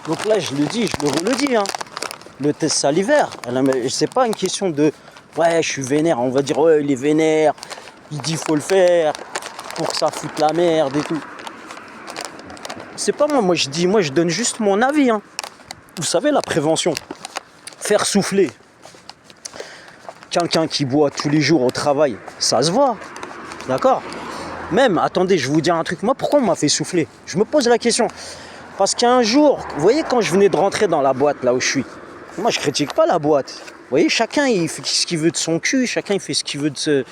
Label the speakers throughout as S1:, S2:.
S1: Donc là, je le dis, je le redis, hein. Le test salivaire, c'est pas une question de ouais, je suis vénère. On va dire ouais, il est vénère, il dit faut le faire pour que ça foute la merde et tout. C'est pas moi, moi je donne juste mon avis, hein. Vous savez, la prévention, faire souffler quelqu'un qui boit tous les jours au travail, ça se voit, d'accord? Même, attendez, je vais vous dire un truc. Moi, pourquoi on m'a fait souffler? Je me pose la question. Parce qu'un jour, vous voyez, quand je venais de rentrer dans la boîte, là où je suis, moi, je critique pas la boîte. Vous voyez, chacun, il fait ce qu'il veut de son cul, chacun, il fait ce qu'il veut de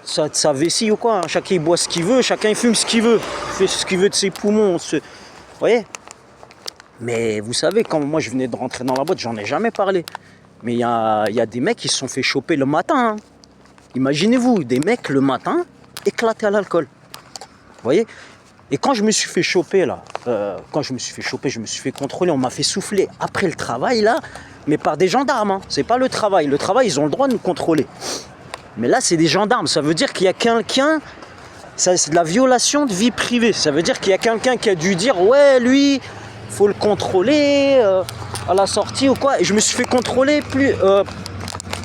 S1: sa vessie ou quoi. Hein. Chacun, il boit ce qu'il veut, chacun, il fume ce qu'il veut. Il fait ce qu'il veut de ses poumons. Vous voyez? Mais vous savez, quand moi, je venais de rentrer dans la boîte, j'en ai jamais parlé. Mais il y a des mecs qui se sont fait choper le matin. Hein. Imaginez-vous, des mecs, le matin, éclatés à l'alcool. Vous voyez? Et quand je me suis fait choper là, je me suis fait contrôler, on m'a fait souffler après le travail là, mais par des gendarmes, hein. C'est pas le travail. Le travail, ils ont le droit de nous contrôler. Mais là, c'est des gendarmes. Ça veut dire qu'il y a quelqu'un, c'est de la violation de vie privée. Ça veut dire qu'il y a quelqu'un qui a dû dire ouais, lui, faut le contrôler à la sortie ou quoi. Et je me suis fait contrôler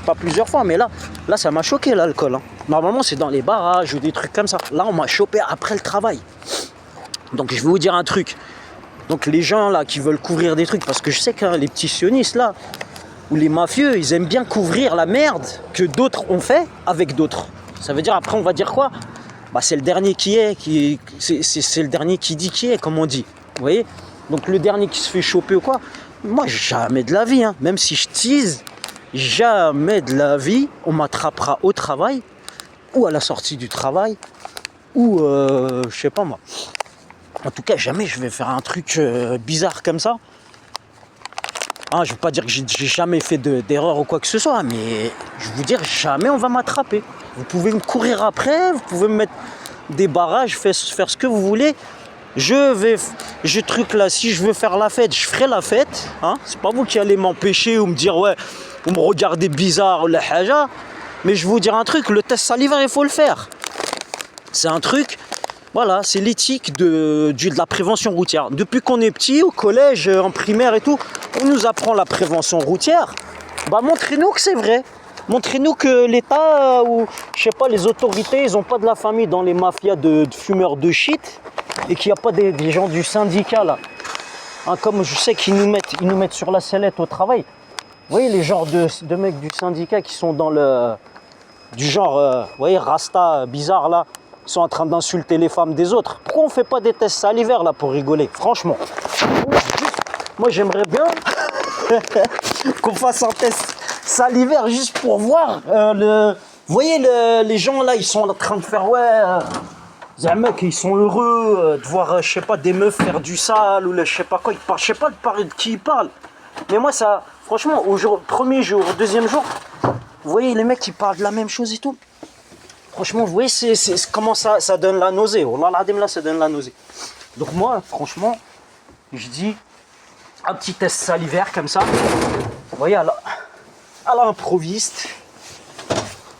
S1: pas plusieurs fois, mais là ça m'a choqué l'alcool. Hein. Normalement, c'est dans les barrages ou des trucs comme ça. Là, on m'a chopé après le travail. Donc, je vais vous dire un truc. Donc, les gens là qui veulent couvrir des trucs, parce que je sais que les petits sionistes là, ou les mafieux, ils aiment bien couvrir la merde que d'autres ont fait avec d'autres. Ça veut dire, après, on va dire quoi? Bah, c'est le dernier c'est le dernier qui dit qui est, comme on dit. Vous voyez? Donc, le dernier qui se fait choper ou quoi? Moi, jamais de la vie, hein. Même si je tease, jamais de la vie, on m'attrapera au travail, ou à la sortie du travail, ou je sais pas moi. En tout cas, jamais je vais faire un truc bizarre comme ça. Hein, je veux pas dire que j'ai jamais fait d'erreur ou quoi que ce soit, mais je vous dire, jamais on va m'attraper. Vous pouvez me courir après, vous pouvez me mettre des barrages, faire ce que vous voulez. Truc là, si je veux faire la fête, je ferai la fête. Hein. C'est pas vous qui allez m'empêcher ou me dire ouais, vous me regardez bizarre ou la haja. Mais je vais vous dire un truc, le test salivaire, il faut le faire. C'est un truc, voilà, c'est l'éthique de la prévention routière. Depuis qu'on est petit, au collège, en primaire et tout, on nous apprend la prévention routière. Bah montrez-nous que c'est vrai. Montrez-nous que l'État ou, je sais pas, les autorités, ils ont pas de la famille dans les mafias de fumeurs de shit et qu'il n'y a pas des gens du syndicat là. Hein, comme je sais qu'ils nous mettent sur la sellette au travail. Vous voyez les genres de mecs du syndicat qui sont dans le... Du genre, vous voyez, Rasta bizarre là, ils sont en train d'insulter les femmes des autres. Pourquoi on fait pas des tests salivaires là pour rigoler? Franchement. Moi j'aimerais bien qu'on fasse un test salivaire juste pour voir Vous voyez les gens là, ils sont en train de faire ouais... un mec, ils sont heureux de voir, je sais pas, des meufs faire du sale ou je sais pas quoi. Ils parlent, je sais pas de qui ils parlent. Mais moi ça, franchement, premier jour, deuxième jour, vous voyez les mecs qui parlent de la même chose et tout. Franchement, vous voyez comment ça donne la nausée. Wallah l'adem là, ça donne la nausée. Donc moi, franchement, je dis un petit test salivaire comme ça. Vous voyez, à l'improviste.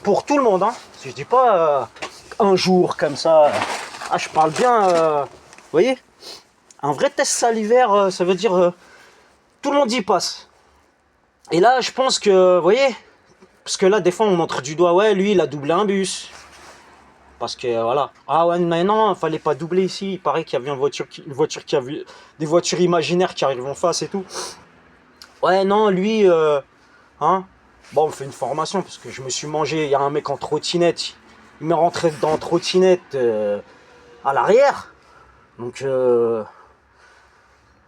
S1: Pour tout le monde, hein. Je dis pas un jour comme ça. Ah, je parle bien, vous voyez. Un vrai test salivaire, ça veut dire tout le monde y passe. Et là, je pense que, vous voyez, parce que là, des fois, on montre du doigt, ouais, lui, il a doublé un bus. Parce que, voilà. Ah ouais, mais non, il fallait pas doubler ici. Il paraît qu'il y avait une voiture qui a vu des voitures imaginaires qui arrivent en face et tout. Ouais, non, lui, hein. Bon, on fait une formation, parce que je me suis mangé, il y a un mec en trottinette. Il m'est rentré dans la trottinette à l'arrière. Donc,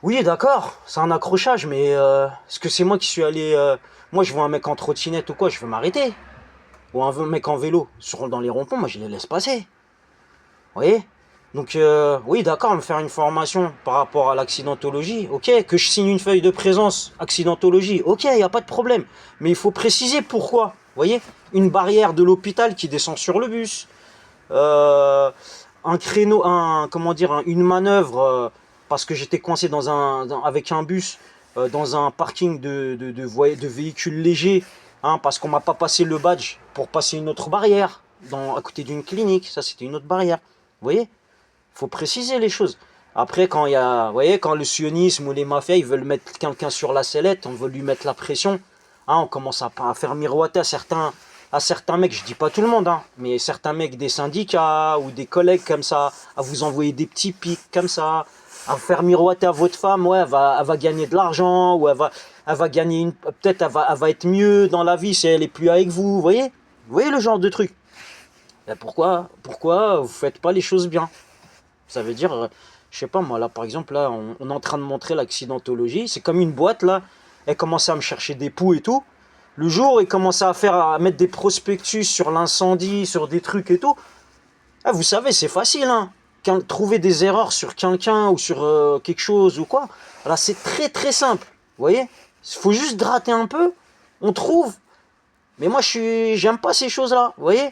S1: oui, d'accord, c'est un accrochage, mais est-ce que c'est moi qui suis allé... moi, je vois un mec en trottinette ou quoi, je veux m'arrêter. Ou un mec en vélo dans les ronds-points, moi, je les laisse passer. Vous voyez? Donc, oui, d'accord, me faire une formation par rapport à l'accidentologie, ok. Que je signe une feuille de présence, accidentologie, ok, il n'y a pas de problème. Mais il faut préciser pourquoi. Vous voyez? Une barrière de l'hôpital qui descend sur le bus. Un créneau, une manœuvre, parce que j'étais coincé avec un bus dans un parking de véhicules légers, hein, parce qu'on m'a pas passé le badge pour passer une autre barrière à côté d'une clinique. Ça, c'était une autre barrière. Vous voyez? Il faut préciser les choses. Après, quand il y a, vous voyez, quand le sionisme ou les mafias, ils veulent mettre quelqu'un sur la sellette, on veut lui mettre la pression, hein, on commence à faire miroiter à certains mecs, je dis pas tout le monde, hein, mais certains mecs des syndicats ou des collègues comme ça, à vous envoyer des petits pics comme ça, à faire miroiter à votre femme, ouais, elle va gagner de l'argent, ou elle va gagner peut-être elle va être mieux dans la vie si elle est plus avec vous, vous voyez le genre de truc. Et pourquoi vous faites pas les choses bien? Ça veut dire, je sais pas moi, là par exemple, là on est en train de montrer l'accidentologie, c'est comme une boîte là, elle commençait à me chercher des poux et tout. Le jour où elle commençait à mettre des prospectus sur l'incendie, sur des trucs et tout, ah, vous savez, c'est facile, hein. Trouver des erreurs sur quelqu'un ou sur quelque chose ou quoi, là c'est très très simple, vous voyez? Il faut juste gratter un peu, on trouve. Mais moi j'aime pas ces choses-là, vous voyez?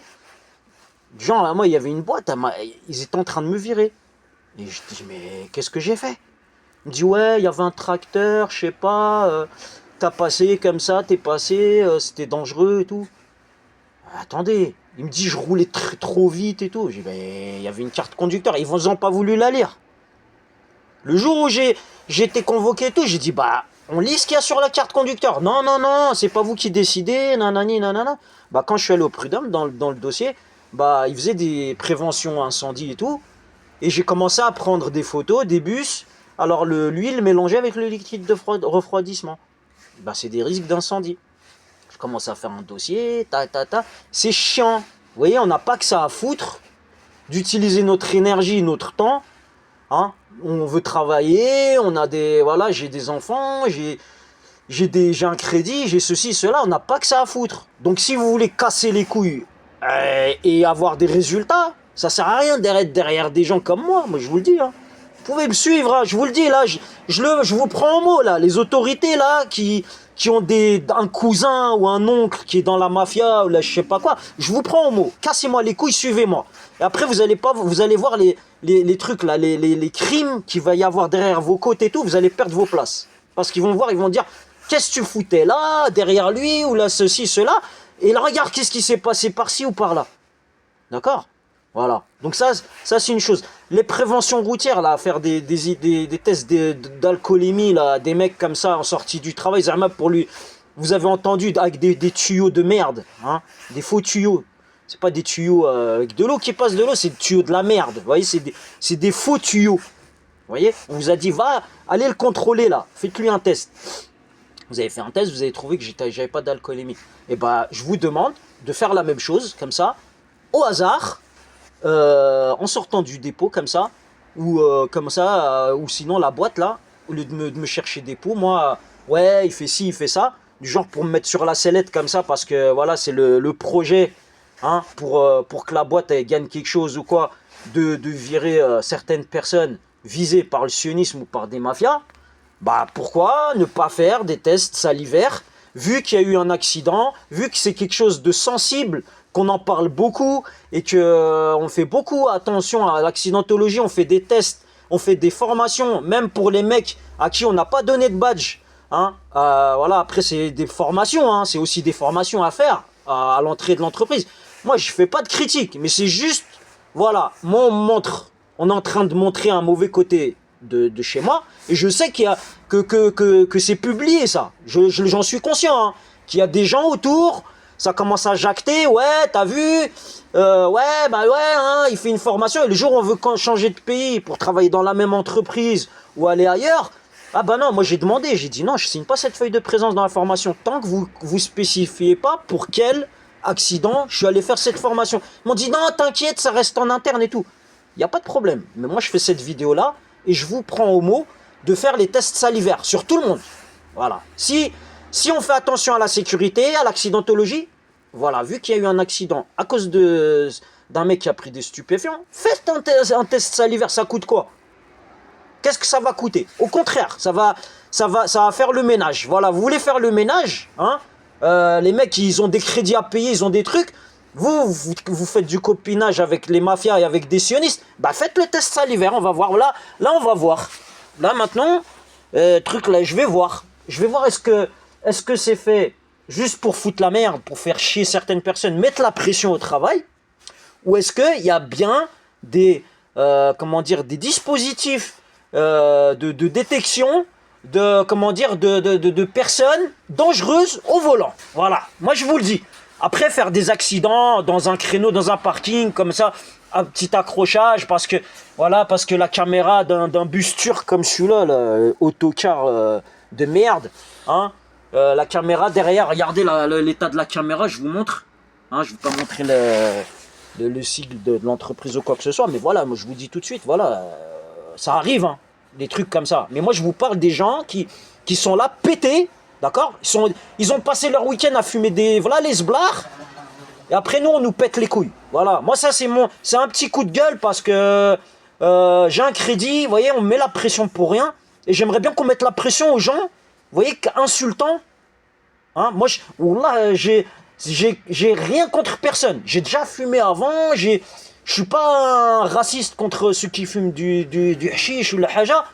S1: Genre là, moi il y avait une boîte, ils étaient en train de me virer. Et je dis, mais qu'est-ce que j'ai fait? Il me dit, ouais, il y avait un tracteur, je sais pas, t'as passé comme ça, t'es passé, c'était dangereux et tout. Attendez, il me dit, je roulais trop vite et tout. J'ai dit, ben, il y avait une carte conducteur, ils n'ont pas voulu la lire. Le jour où j'ai été convoqué et tout, j'ai dit, bah, on lit ce qu'il y a sur la carte conducteur. Non, non, non, c'est pas vous qui décidez, nanani, nanana. Bah, quand je suis allé au prud'homme, dans le dossier, bah, ils faisaient des préventions incendie et tout. Et j'ai commencé à prendre des photos, des bus. Alors l'huile mélangée avec le liquide de refroidissement. Bah, c'est des risques d'incendie. Je commence à faire un dossier, C'est chiant. Vous voyez, on n'a pas que ça à foutre d'utiliser notre énergie, notre temps. Hein. On veut travailler, on a des. Voilà, j'ai des enfants, j'ai un crédit, j'ai ceci, cela. On n'a pas que ça à foutre. Donc si vous voulez casser les couilles et avoir des résultats, ça sert à rien d'être derrière des gens comme moi je vous le dis. Hein. Vous pouvez me suivre, hein, je vous le dis, là, je vous prends en mot, là, les autorités, là, qui ont un cousin ou un oncle qui est dans la mafia, ou là, je sais pas quoi, je vous prends en mot, cassez-moi les couilles, suivez-moi. Et après, vous allez voir les trucs, là, les crimes qu'il va y avoir derrière vos côtes et tout, vous allez perdre vos places. Parce qu'ils vont voir, ils vont dire, qu'est-ce que tu foutais là, derrière lui, ou là, ceci, cela, et là, regarde, qu'est-ce qui s'est passé par-ci ou par-là. D'accord? Voilà. Donc ça c'est une chose. Les préventions routières, là, faire des tests d'alcoolémie, là, des mecs comme ça en sortie du travail, pour lui. Vous avez entendu avec des tuyaux de merde, hein, des faux tuyaux. C'est pas des tuyaux avec de l'eau qui passe de l'eau, c'est des tuyaux de la merde. Vous voyez, c'est des faux tuyaux. Vous voyez, on vous a dit, allez le contrôler là, faites-lui un test. Vous avez fait un test, vous avez trouvé que j'avais pas d'alcoolémie. Et bah, je vous demande de faire la même chose, comme ça, au hasard. En sortant du dépôt comme ça, ou sinon la boîte là, au lieu de me chercher des pots, moi, ouais, il fait ci, il fait ça, du genre pour me mettre sur la sellette comme ça, parce que voilà, c'est le projet, hein, pour que la boîte elle gagne quelque chose ou quoi, de virer certaines personnes visées par le sionisme ou par des mafias. Bah pourquoi ne pas faire des tests salivaires, vu qu'il y a eu un accident, vu que c'est quelque chose de sensible, qu'on en parle beaucoup et que on fait beaucoup attention à l'accidentologie, on fait des tests, on fait des formations, même pour les mecs à qui on n'a pas donné de badge. Hein. Voilà, après c'est des formations, hein, c'est aussi des formations à faire à l'entrée de l'entreprise. Moi je fais pas de critique, mais c'est juste, voilà, moi on est en train de montrer un mauvais côté de chez moi, et je sais qu'il y a que c'est publié ça, j'en suis conscient, hein, qu'il y a des gens autour, ça commence à jacter, ouais, t'as vu, ouais, bah ouais, hein, il fait une formation, et le jour où on veut changer de pays pour travailler dans la même entreprise ou aller ailleurs, ah bah non, moi j'ai demandé, j'ai dit non, je signe pas cette feuille de présence dans la formation, tant que vous spécifiez pas pour quel accident je suis allé faire cette formation. Ils m'ont dit non, t'inquiète, ça reste en interne et tout. Il n'y a pas de problème, mais moi je fais cette vidéo là, et je vous prends au mot de faire les tests salivaires sur tout le monde. Voilà. Si on fait attention à la sécurité, à l'accidentologie, voilà, vu qu'il y a eu un accident à cause d'un mec qui a pris des stupéfiants, faites un test salivaire, ça coûte quoi? Qu'est-ce que ça va coûter? Au contraire, ça va faire le ménage. Voilà, vous voulez faire le ménage, hein? Les mecs, ils ont des crédits à payer, ils ont des trucs. Vous faites du copinage avec les mafias et avec des sionistes. Bah faites le test salivaire, on va voir. Là on va voir. Là maintenant, truc là, je vais voir. Est-ce que c'est fait juste pour foutre la merde, pour faire chier certaines personnes, mettre la pression au travail, ou est-ce qu'il y a bien des dispositifs de détection de, comment dire, de personnes dangereuses au volant. Voilà, moi je vous le dis. Après, faire des accidents dans un créneau, dans un parking, comme ça, un petit accrochage, parce que, voilà, parce que la caméra d'un bus turc comme celui-là, autocar de merde, hein, la caméra derrière, regardez l'état de la caméra, je vous montre. Hein, je ne vais pas montrer le sigle de l'entreprise ou quoi que ce soit, mais voilà, moi je vous dis tout de suite, voilà, ça arrive, hein, des trucs comme ça. Mais moi je vous parle des gens qui sont là pétés, d'accord, ils ont passé leur week-end à fumer des, voilà, les sblards, et après nous on nous pète les couilles. Voilà, moi ça c'est un petit coup de gueule parce que j'ai un crédit, vous voyez, on met la pression pour rien, et j'aimerais bien qu'on mette la pression aux gens, vous voyez, insultants. Hein, moi, wallah, j'ai rien contre personne. J'ai déjà fumé avant. Je suis pas un raciste contre ceux qui fument du hashish ou la haja.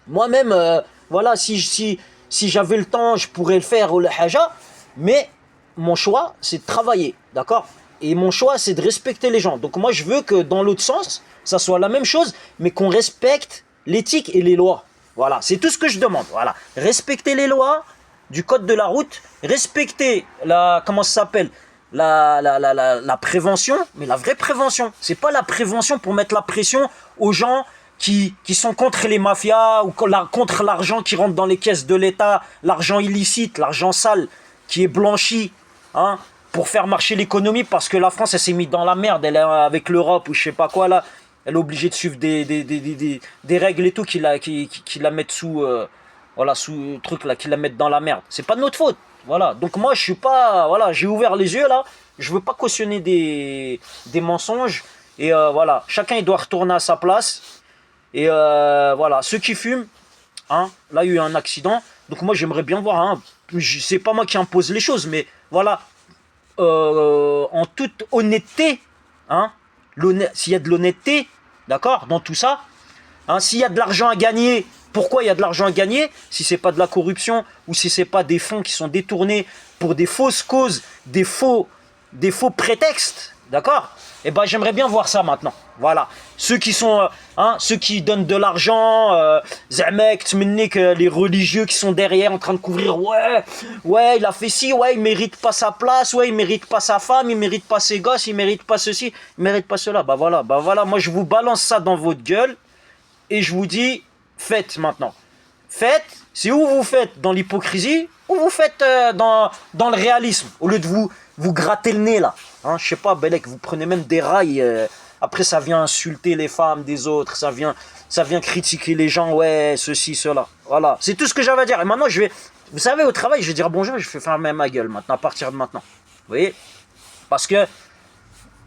S1: Moi-même, voilà, si j'avais le temps, je pourrais le faire ou la haja. Mais mon choix, c'est de travailler, d'accord? Et mon choix, c'est de respecter les gens. Donc moi, je veux que dans l'autre sens, ça soit la même chose, mais qu'on respecte l'éthique et les lois. Voilà, c'est tout ce que je demande. Voilà, respecter les lois du code de la route, respecter comment ça s'appelle, la prévention, mais la vraie prévention. C'est pas la prévention pour mettre la pression aux gens qui sont contre les mafias ou contre l'argent qui rentre dans les caisses de l'État, l'argent illicite, l'argent sale qui est blanchi, hein, pour faire marcher l'économie, parce que la France, elle s'est mise dans la merde, elle est avec l'Europe ou je sais pas quoi là, elle est obligée de suivre des règles et tout qui la mettent sous... voilà, sous truc là, qui la mettent dans la merde. C'est pas de notre faute. Voilà. Donc moi, je suis pas... Voilà, j'ai ouvert les yeux là. Je veux pas cautionner des mensonges. Et voilà, chacun il doit retourner à sa place. Et voilà, ceux qui fument, hein, là il y a eu un accident. Donc moi j'aimerais bien voir, hein, c'est pas moi qui impose les choses, mais voilà, en toute honnêteté, hein, s'il y a de l'honnêteté, d'accord, dans tout ça, hein, s'il y a de l'argent à gagner, pourquoi il y a de l'argent à gagner si c'est pas de la corruption ou si c'est pas des fonds qui sont détournés pour des fausses causes, des faux prétextes, d'accord? Eh ben j'aimerais bien voir ça maintenant. Voilà, ceux qui sont, ceux qui donnent de l'argent, Zamek, les religieux qui sont derrière en train de couvrir, ouais, il a fait ci, ouais, il mérite pas sa place, ouais, il mérite pas sa femme, il mérite pas ses gosses, il mérite pas ceci, il mérite pas cela. Bah voilà, moi je vous balance ça dans votre gueule et je vous dis, faites maintenant. Faites, c'est où vous faites dans l'hypocrisie ou vous faites dans le réalisme, au lieu de vous gratter le nez là. Hein, je sais pas, Belek, vous prenez même des rails, après ça vient insulter les femmes des autres, ça vient critiquer les gens, ouais, ceci, cela. Voilà, c'est tout ce que j'avais à dire. Et maintenant, vous savez, au travail, je vais dire bonjour, je vais fermer ma gueule maintenant, à partir de maintenant. Vous voyez? Parce que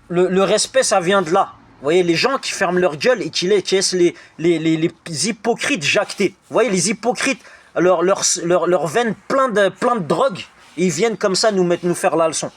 S1: le respect, ça vient de là. Vous voyez, les gens qui ferment leur gueule et qui laissent les hypocrites jacter. Vous voyez, les hypocrites, leur veine plein de drogue, et ils viennent comme ça nous faire la leçon.